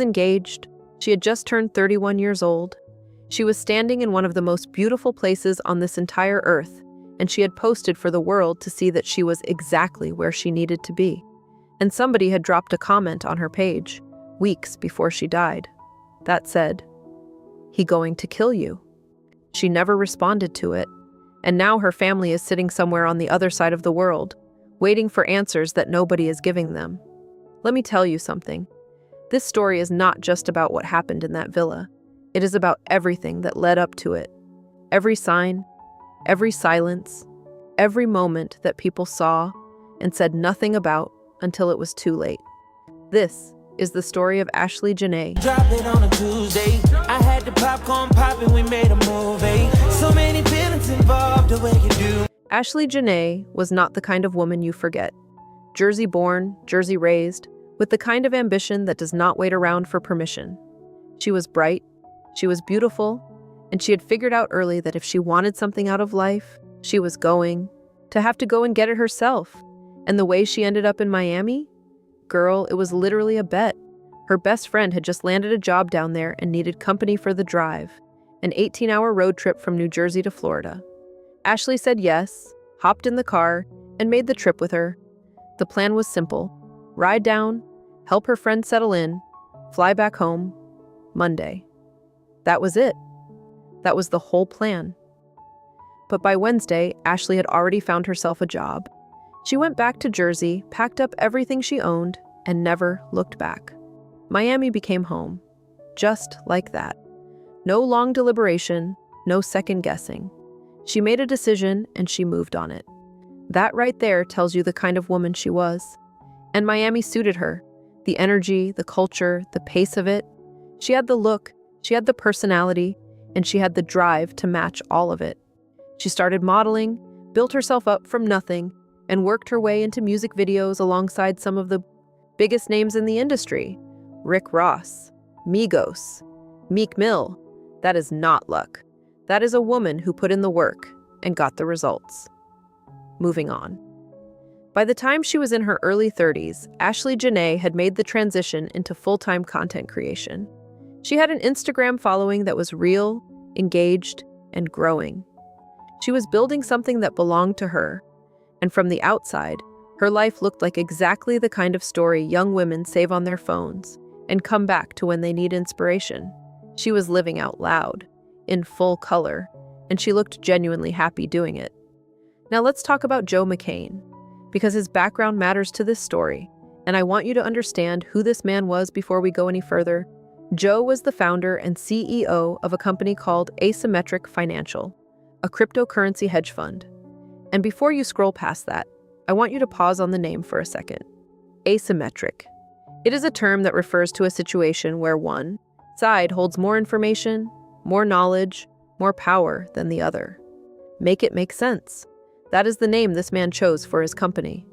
engaged. She had just turned 31 years old. She was standing in one of the most beautiful places on this entire earth, and she had posted for the world to see that she was exactly where she needed to be. And somebody had dropped a comment on her page, weeks before she died, that said, "He going to kill you." She never responded to it, and now her family is sitting somewhere on the other side of the world, waiting for answers that nobody is giving them. Let me tell you something. This story is not just about what happened in that villa. It is about everything that led up to it. Every sign, every silence, every moment that people saw and said nothing about until it was too late. This is the story of Ashlee Jenae. Drop it on a Tuesday. I had the popcorn popping, we made a movie. So many feelings involved, the way you do. Ashlee Jenae was not the kind of woman you forget. Jersey born, Jersey raised, with the kind of ambition that does not wait around for permission. She was bright, she was beautiful, and she had figured out early that if she wanted something out of life, she was going to have to go and get it herself. And the way she ended up in Miami? Girl, it was literally a bet. Her best friend had just landed a job down there and needed company for the drive, an 18-hour road trip from New Jersey to Florida. Ashlee said yes, hopped in the car, and made the trip with her. The plan was simple: ride down, help her friend settle in, fly back home, Monday. That was it. That was the whole plan. But by Wednesday, Ashlee had already found herself a job. She went back to Jersey, packed up everything she owned, and never looked back. Miami became home. Just like that. No long deliberation, no second guessing. She made a decision and she moved on it. That right there tells you the kind of woman she was. And Miami suited her. The energy, the culture, the pace of it. She had the look, she had the personality, and she had the drive to match all of it. She started modeling, built herself up from nothing, and worked her way into music videos alongside some of the biggest names in the industry. Rick Ross, Migos, Meek Mill. That is not luck. That is a woman who put in the work and got the results. Moving on. By the time she was in her early 30s, Ashlee Jenae had made the transition into full-time content creation. She had an Instagram following that was real, engaged, and growing. She was building something that belonged to her, and from the outside, her life looked like exactly the kind of story young women save on their phones and come back to when they need inspiration. She was living out loud, in full color, and she looked genuinely happy doing it. Now let's talk about Joe McCann, because his background matters to this story, and I want you to understand who this man was before we go any further. Joe was the founder and CEO of a company called Asymmetric Financial, a cryptocurrency hedge fund. And before you scroll past that, I want you to pause on the name for a second. Asymmetric. It is a term that refers to a situation where one side holds more information, more knowledge, more power than the other. Make it make sense. That is the name this man chose for his company.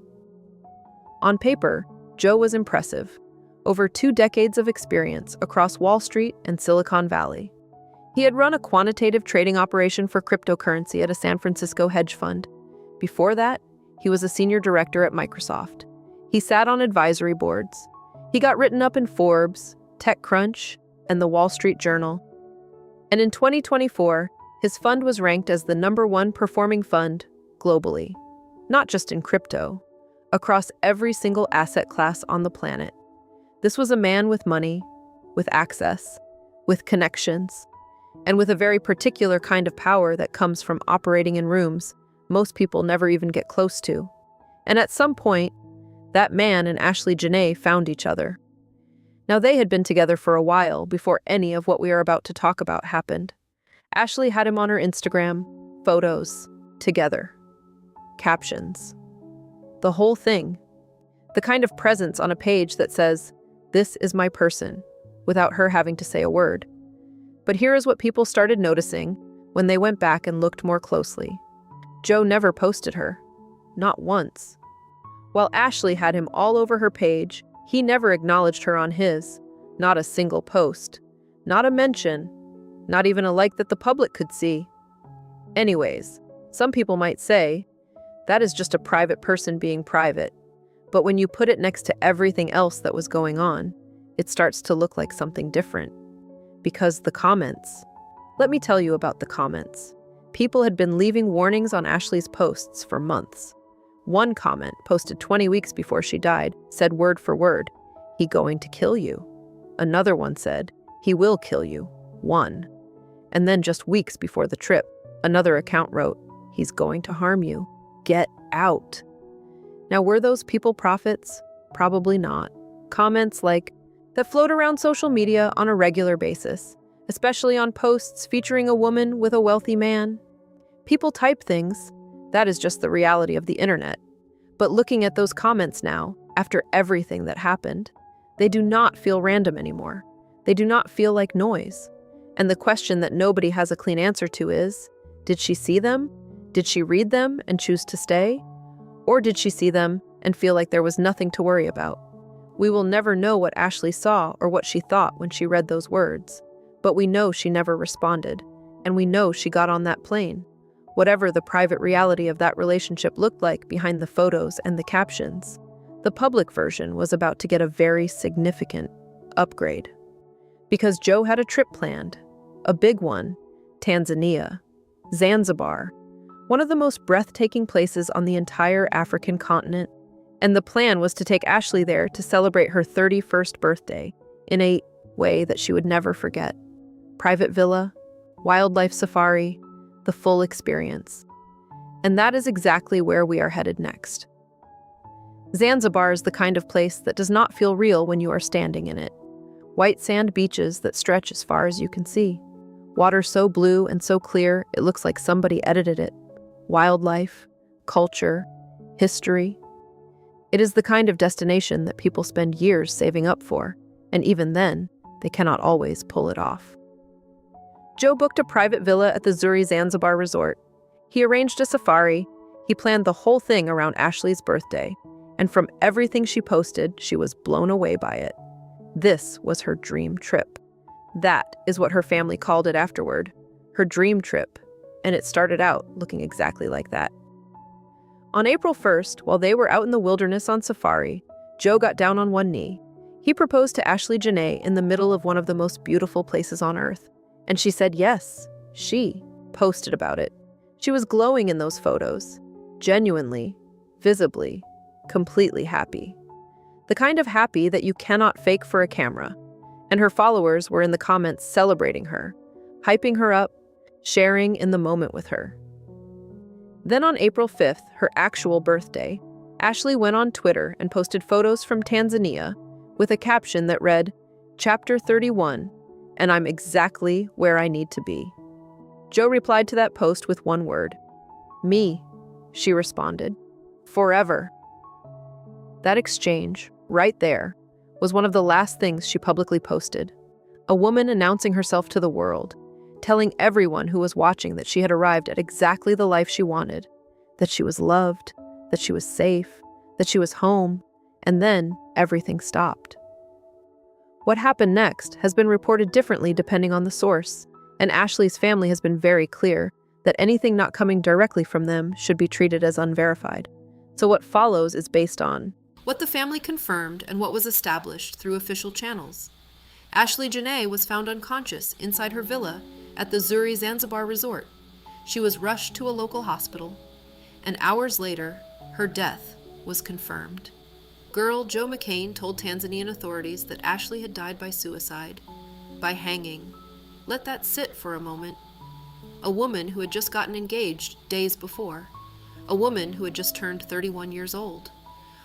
On paper, Joe was impressive. Over 2 decades of experience across Wall Street and Silicon Valley. He had run a quantitative trading operation for cryptocurrency at a San Francisco hedge fund. Before that, he was a senior director at Microsoft. He sat on advisory boards. He got written up in Forbes, TechCrunch, and the Wall Street Journal. And in 2024, his fund was ranked as the #1 performing fund globally, not just in crypto, across every single asset class on the planet. This was a man with money, with access, with connections, and with a very particular kind of power that comes from operating in rooms most people never even get close to. And at some point, that man and Ashlee Jenae found each other. Now, they had been together for a while before any of what we are about to talk about happened. Ashlee had him on her Instagram, photos, together, captions, the whole thing. The kind of presence on a page that says, "This is my person," without her having to say a word. But here is what people started noticing when they went back and looked more closely. Joe never posted her. Not once. While Ashlee had him all over her page, he never acknowledged her on his. Not a single post. Not a mention. Not even a like that the public could see. Anyways, some people might say, that is just a private person being private. But when you put it next to everything else that was going on, it starts to look like something different. Because the comments. Let me tell you about the comments. People had been leaving warnings on Ashlee's posts for months. One comment, posted 20 weeks before she died, said word for word, "He going to kill you." Another one said, "He will kill you." One. And then just weeks before the trip, another account wrote, "He's going to harm you. Get out." Now, were those people prophets? Probably not. Comments like that float around social media on a regular basis, especially on posts featuring a woman with a wealthy man. People type things. That is just the reality of the internet. But looking at those comments now, after everything that happened, they do not feel random anymore. They do not feel like noise. And the question that nobody has a clean answer to is, did she see them? Did she read them and choose to stay? Or did she see them and feel like there was nothing to worry about? We will never know what Ashlee saw or what she thought when she read those words, but we know she never responded, and we know she got on that plane. Whatever the private reality of that relationship looked like behind the photos and the captions, the public version was about to get a very significant upgrade. Because Joe had a trip planned, a big one, Tanzania, Zanzibar, one of the most breathtaking places on the entire African continent. And the plan was to take Ashlee there to celebrate her 31st birthday in a way that she would never forget. Private villa, wildlife safari, the full experience. And that is exactly where we are headed next. Zanzibar is the kind of place that does not feel real when you are standing in it. White sand beaches that stretch as far as you can see. Water so blue and so clear it looks like somebody edited it. Wildlife, culture, history. It is the kind of destination that people spend years saving up for, and even then, they cannot always pull it off. Joe booked a private villa at the Zuri Zanzibar resort. He arranged a safari. He planned the whole thing around Ashlee's birthday, and from everything she posted, she was blown away by it. This was her dream trip. That is what her family called it afterward, her dream trip, and it started out looking exactly like that. On April 1st, while they were out in the wilderness on safari, Joe got down on one knee. He proposed to Ashlee Jenae in the middle of one of the most beautiful places on earth, and she said yes. She posted about it. She was glowing in those photos, genuinely, visibly, completely happy. The kind of happy that you cannot fake for a camera. And her followers were in the comments celebrating her, hyping her up, sharing in the moment with her. Then on April 5th, her actual birthday, Ashlee went on Twitter and posted photos from Tanzania with a caption that read, "Chapter 31, and I'm exactly where I need to be." Joe replied to that post with one word. "Me," she responded. "Forever." That exchange, right there, was one of the last things she publicly posted. A woman announcing herself to the world, telling everyone who was watching that she had arrived at exactly the life she wanted, that she was loved, that she was safe, that she was home, and then everything stopped. What happened next has been reported differently depending on the source, and Ashlee's family has been very clear that anything not coming directly from them should be treated as unverified. So what follows is based on what the family confirmed and what was established through official channels. Ashlee Jenae was found unconscious inside her villa at the Zuri Zanzibar resort. She was rushed to a local hospital, and hours later, her death was confirmed. Girl Joe McCann told Tanzanian authorities that Ashlee had died by suicide, by hanging. Let that sit for a moment. A woman who had just gotten engaged days before. A woman who had just turned 31 years old.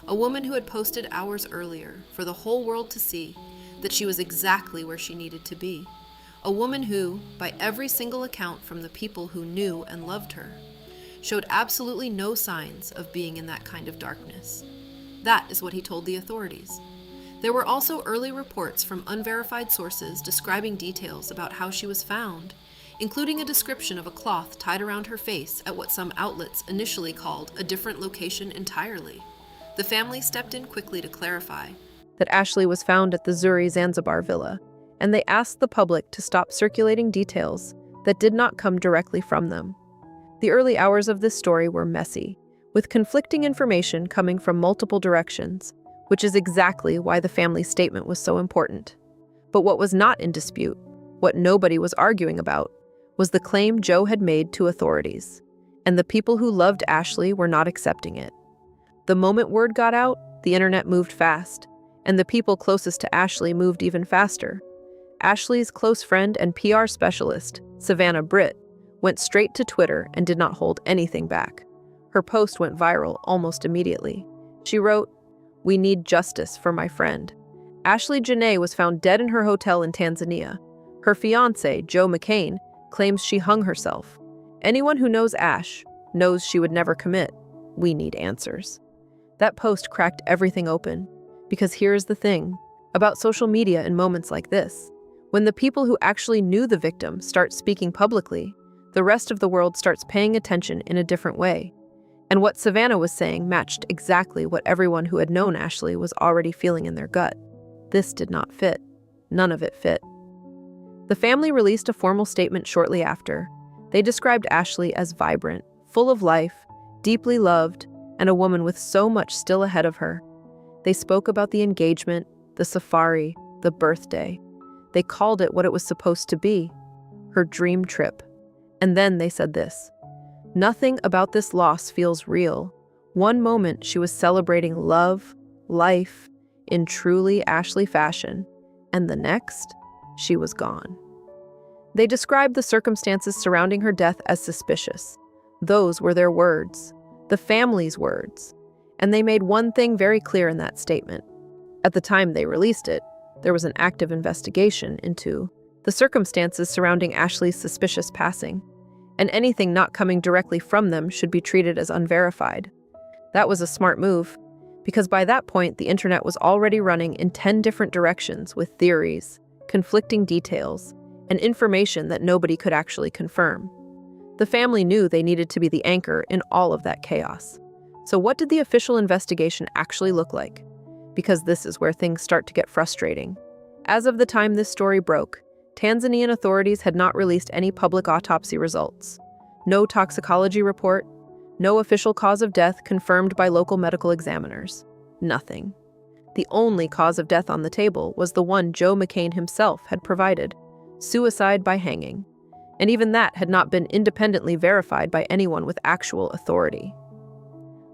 A woman who had posted hours earlier for the whole world to see that she was exactly where she needed to be. A woman who, by every single account from the people who knew and loved her, showed absolutely no signs of being in that kind of darkness. That is what he told the authorities. There were also early reports from unverified sources describing details about how she was found, including a description of a cloth tied around her face at what some outlets initially called a different location entirely. The family stepped in quickly to clarify that Ashlee was found at the Zuri Zanzibar villa, and they asked the public to stop circulating details that did not come directly from them. The early hours of this story were messy, with conflicting information coming from multiple directions, which is exactly why the family's statement was so important. But what was not in dispute, what nobody was arguing about, was the claim Joe had made to authorities. And the people who loved Ashlee were not accepting it. The moment word got out, the internet moved fast, and the people closest to Ashlee moved even faster. Ashlee's close friend and PR specialist, Savannah Britt, went straight to Twitter and did not hold anything back. Her post went viral almost immediately. She wrote, "We need justice for my friend. Ashlee Jenae was found dead in her hotel in Tanzania. Her fiancé, Joe McCann, claims she hung herself. Anyone who knows Ash knows she would never commit. We need answers." That post cracked everything open. Because here's the thing about social media in moments like this. When the people who actually knew the victim start speaking publicly, the rest of the world starts paying attention in a different way. And what Savannah was saying matched exactly what everyone who had known Ashlee was already feeling in their gut. This did not fit. None of it fit. The family released a formal statement shortly after. They described Ashlee as vibrant, full of life, deeply loved, and a woman with so much still ahead of her. They spoke about the engagement, the safari, the birthday. They called it what it was supposed to be, her dream trip. And then they said this: "Nothing about this loss feels real. One moment she was celebrating love, life, in truly Ashlee fashion, and the next, she was gone." They described the circumstances surrounding her death as suspicious. Those were their words, the family's words. And they made one thing very clear in that statement. At the time they released it, there was an active investigation into the circumstances surrounding Ashlee's suspicious passing, and anything not coming directly from them should be treated as unverified. That was a smart move, because by that point the internet was already running in 10 different directions with theories, conflicting details, and information that nobody could actually confirm. The family knew they needed to be the anchor in all of that chaos. So what did the official investigation actually look like? Because this is where things start to get frustrating. As of the time this story broke, Tanzanian authorities had not released any public autopsy results. No toxicology report, no official cause of death confirmed by local medical examiners. Nothing. The only cause of death on the table was the one Joe McCann himself had provided: suicide by hanging. And even that had not been independently verified by anyone with actual authority.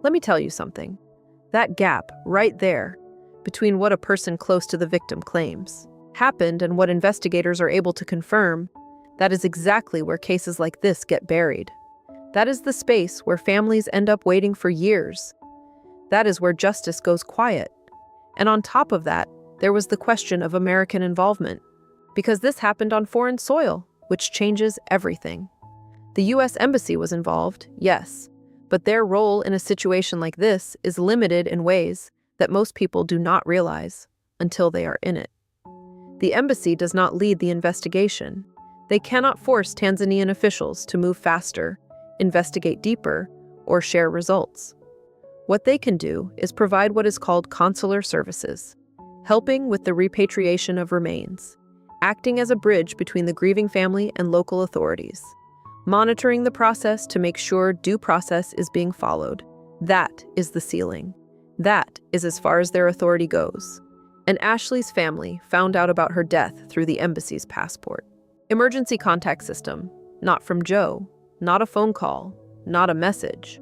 Let me tell you something. That gap right there, between what a person close to the victim claims happened and what investigators are able to confirm, that is exactly where cases like this get buried. That is the space where families end up waiting for years. That is where justice goes quiet. And on top of that, there was the question of American involvement, because this happened on foreign soil, which changes everything. The U.S. Embassy was involved, yes, but their role in a situation like this is limited in ways that most people do not realize until they are in it. The embassy does not lead the investigation. They cannot force Tanzanian officials to move faster, investigate deeper, or share results. What they can do is provide what is called consular services, helping with the repatriation of remains, acting as a bridge between the grieving family and local authorities, monitoring the process to make sure due process is being followed. That is the ceiling. That is as far as their authority goes. And Ashlee's family found out about her death through the embassy's passport. Emergency contact system, not from Joe, not a phone call, not a message,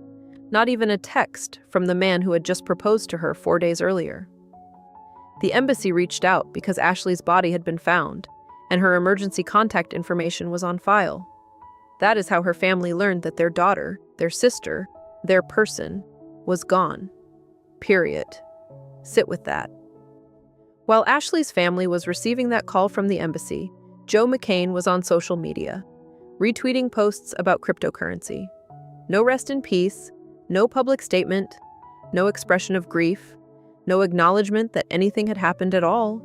not even a text from the man who had just proposed to her 4 days earlier. The embassy reached out because Ashlee's body had been found, and her emergency contact information was on file. That is how her family learned that their daughter, their sister, their person, was gone. Period. Sit with that. While Ashlee's family was receiving that call from the embassy, Joe McCann was on social media, retweeting posts about cryptocurrency. No rest in peace, no public statement, no expression of grief, no acknowledgement that anything had happened at all.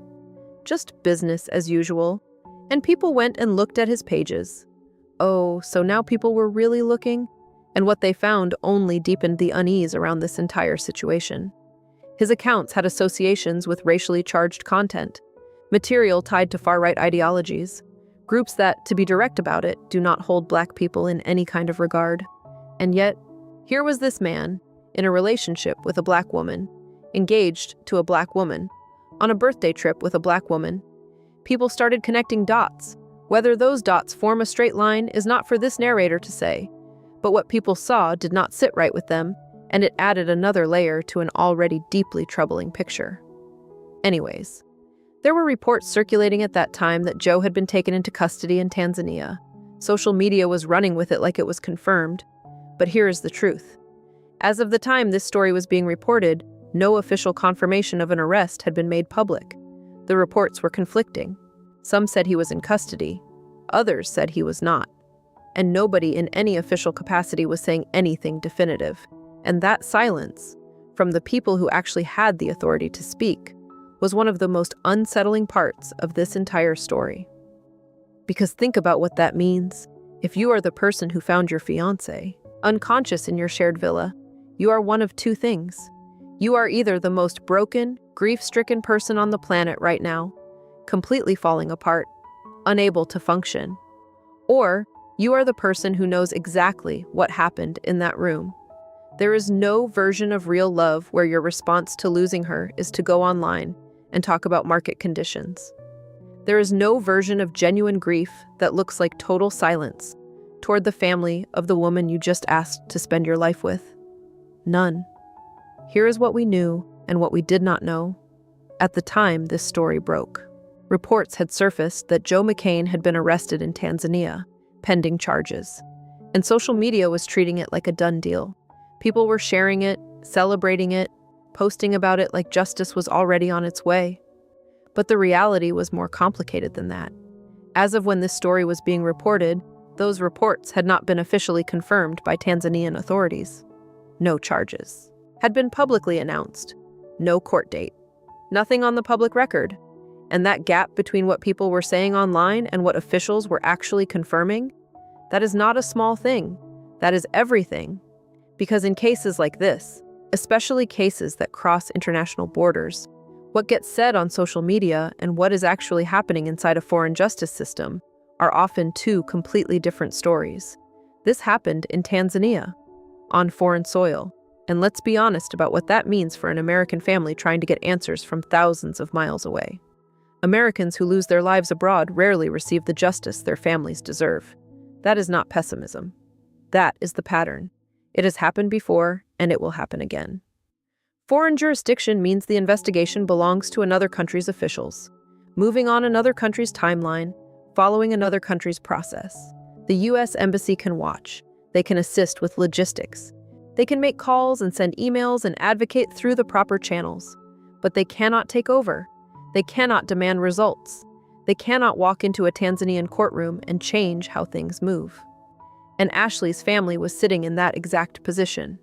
Just business as usual, and people went and looked at his pages. Oh, so now people were really looking? And what they found only deepened the unease around this entire situation. His accounts had associations with racially charged content, material tied to far-right ideologies, groups that, to be direct about it, do not hold Black people in any kind of regard. And yet, here was this man, in a relationship with a Black woman, engaged to a black woman, on a birthday trip with a black woman. People started connecting dots. Whether those dots form a straight line is not for this narrator to say, but what people saw did not sit right with them, and it added another layer to an already deeply troubling picture. Anyways, there were reports circulating at that time that Joe had been taken into custody in Tanzania. Social media was running with it like it was confirmed, but here is the truth. As of the time this story was being reported, no official confirmation of an arrest had been made public. The reports were conflicting. Some said he was in custody, others said he was not, and nobody in any official capacity was saying anything definitive. And that silence, from the people who actually had the authority to speak, was one of the most unsettling parts of this entire story. Because think about what that means. If you are the person who found your fiancé unconscious in your shared villa, you are one of two things. You are either the most broken, grief-stricken person on the planet right now, completely falling apart, unable to function, or you are the person who knows exactly what happened in that room. There is no version of real love where your response to losing her is to go online and talk about market conditions. There is no version of genuine grief that looks like total silence toward the family of the woman you just asked to spend your life with. None. Here is what we knew and what we did not know. At the time this story broke, reports had surfaced that Joe McCann had been arrested in Tanzania, pending charges, and social media was treating it like a done deal. People were sharing it, celebrating it, posting about it like justice was already on its way. But the reality was more complicated than that. As of when this story was being reported, those reports had not been officially confirmed by Tanzanian authorities. No charges had been publicly announced, no court date, nothing on the public record. And that gap between what people were saying online and what officials were actually confirming, that is not a small thing. That is everything. Because in cases like this, especially cases that cross international borders, what gets said on social media and what is actually happening inside a foreign justice system are often two completely different stories. This happened in Tanzania, on foreign soil, and let's be honest about what that means for an American family trying to get answers from thousands of miles away. Americans who lose their lives abroad rarely receive the justice their families deserve. That is not pessimism. That is the pattern. It has happened before, and it will happen again. Foreign jurisdiction means the investigation belongs to another country's officials, moving on another country's timeline, following another country's process. The U.S. Embassy can watch. They can assist with logistics. They can make calls and send emails and advocate through the proper channels. But they cannot take over. They cannot demand results. They cannot walk into a Tanzanian courtroom and change how things move. And Ashlee's family was sitting in that exact position,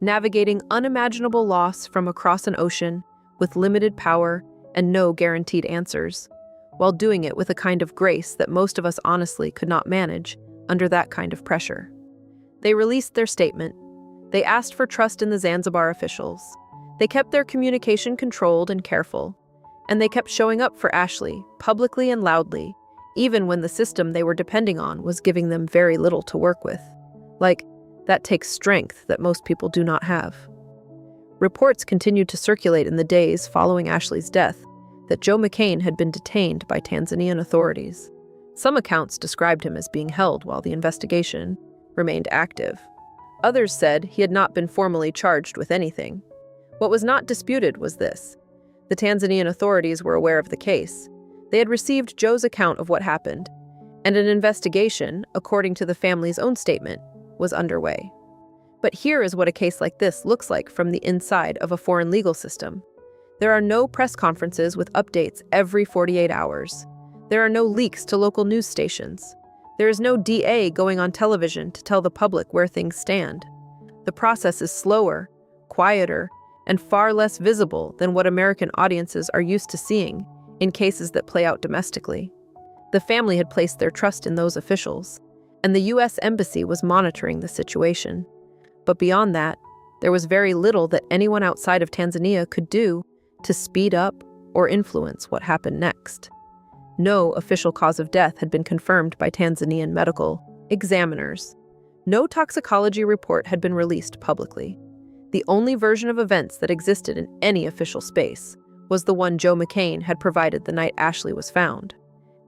navigating unimaginable loss from across an ocean with limited power and no guaranteed answers, while doing it with a kind of grace that most of us honestly could not manage under that kind of pressure. They released their statement. They asked for trust in the Zanzibar officials. They kept their communication controlled and careful, and they kept showing up for Ashlee, publicly and loudly, even when the system they were depending on was giving them very little to work with. That takes strength that most people do not have. Reports continued to circulate in the days following Ashlee's death that Joe McCann had been detained by Tanzanian authorities. Some accounts described him as being held while the investigation remained active. Others said he had not been formally charged with anything. What was not disputed was this: the Tanzanian authorities were aware of the case. They had received Joe's account of what happened, and an investigation, according to the family's own statement, was underway. But here is what a case like this looks like from the inside of a foreign legal system. There are no press conferences with updates every 48 hours. There are no leaks to local news stations. There is no DA going on television to tell the public where things stand. The process is slower, quieter, and far less visible than what American audiences are used to seeing in cases that play out domestically. The family had placed their trust in those officials, and the U.S. Embassy was monitoring the situation. But beyond that, there was very little that anyone outside of Tanzania could do to speed up or influence what happened next. No official cause of death had been confirmed by Tanzanian medical examiners. No toxicology report had been released publicly. The only version of events that existed in any official space was the one Joe McCann had provided the night Ashlee was found.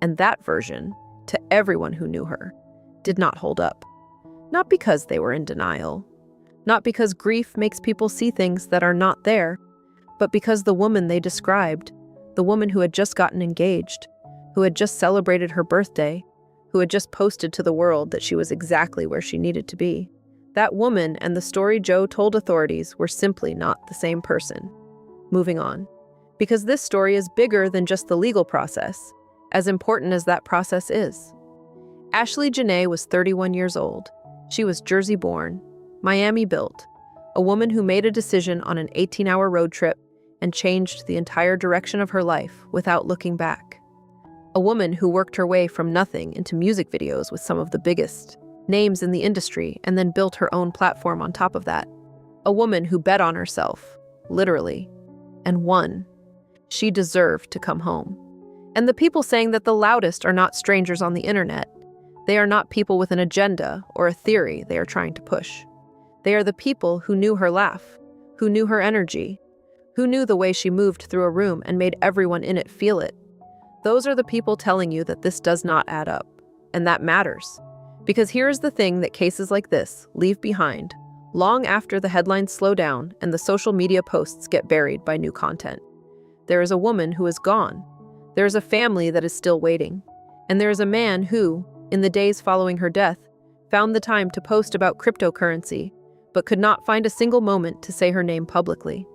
And that version, to everyone who knew her, did not hold up. Not because they were in denial, not because grief makes people see things that are not there, but because the woman they described, the woman who had just gotten engaged, who had just celebrated her birthday, who had just posted to the world that she was exactly where she needed to be, that woman and the story Joe told authorities were simply not the same person. Moving on. Because this story is bigger than just the legal process, as important as that process is. Ashlee Jenae was 31 years old. She was Jersey-born, Miami-built, a woman who made a decision on an 18-hour road trip and changed the entire direction of her life without looking back. A woman who worked her way from nothing into music videos with some of the biggest names in the industry and then built her own platform on top of that. A woman who bet on herself, literally, and won. She deserved to come home. And the people saying that the loudest are not strangers on the internet. They are not people with an agenda or a theory they are trying to push. They are the people who knew her laugh, who knew her energy, who knew the way she moved through a room and made everyone in it feel it. Those are the people telling you that this does not add up. And that matters. Because here is the thing that cases like this leave behind, long after the headlines slow down and the social media posts get buried by new content. There is a woman who is gone. There is a family that is still waiting. And there is a man who, in the days following her death, found the time to post about cryptocurrency, but could not find a single moment to say her name publicly.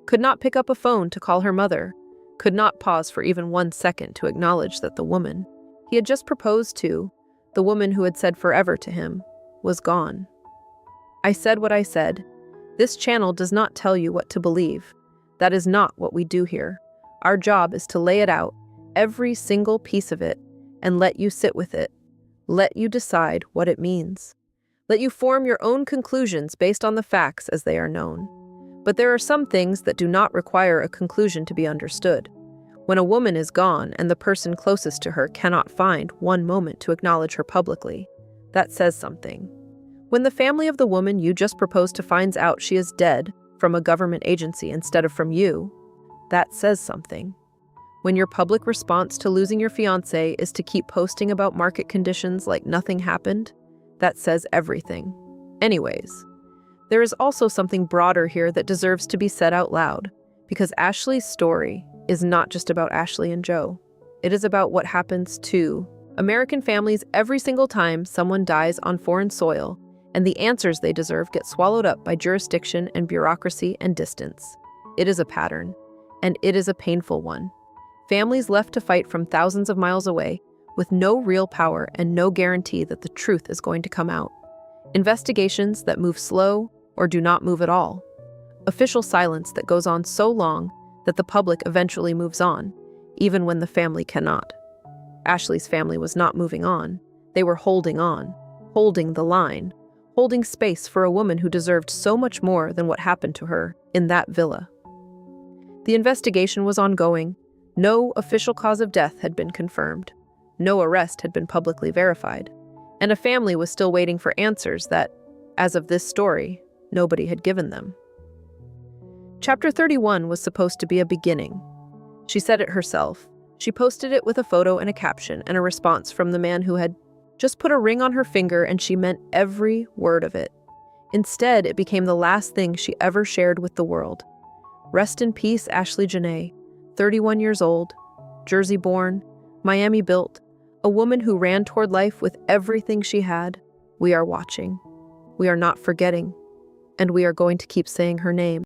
Could not pick up a phone to call her mother. Could not pause for even 1 second to acknowledge that the woman he had just proposed to, the woman who had said forever to him, was gone. I said what I said. This channel does not tell you what to believe. That is not what we do here. Our job is to lay it out, every single piece of it, and let you sit with it. Let you decide what it means. Let you form your own conclusions based on the facts as they are known. But there are some things that do not require a conclusion to be understood. When a woman is gone and the person closest to her cannot find one moment to acknowledge her publicly, that says something. When the family of the woman you just proposed to finds out she is dead from a government agency instead of from you, that says something. When your public response to losing your fiancé is to keep posting about market conditions like nothing happened, that says everything. Anyways, there is also something broader here that deserves to be said out loud, because Ashlee's story is not just about Ashlee and Joe. It is about what happens to American families every single time someone dies on foreign soil, and the answers they deserve get swallowed up by jurisdiction and bureaucracy and distance. It is a pattern, and it is a painful one. Families left to fight from thousands of miles away, with no real power and no guarantee that the truth is going to come out. Investigations that move slow or do not move at all. Official silence that goes on so long that the public eventually moves on, even when the family cannot. Ashlee's family was not moving on. They were holding on, holding the line, holding space for a woman who deserved so much more than what happened to her in that villa. The investigation was ongoing. No official cause of death had been confirmed. No arrest had been publicly verified. And a family was still waiting for answers that, as of this story, nobody had given them. Chapter 31 was supposed to be a beginning. She said it herself. She posted it with a photo and a caption and a response from the man who had just put a ring on her finger, and she meant every word of it. Instead, it became the last thing she ever shared with the world. Rest in peace, Ashlee Jenae, 31 years old, Jersey-born, Miami-built, a woman who ran toward life with everything she had. We are watching. We are not forgetting. And we are going to keep saying her name.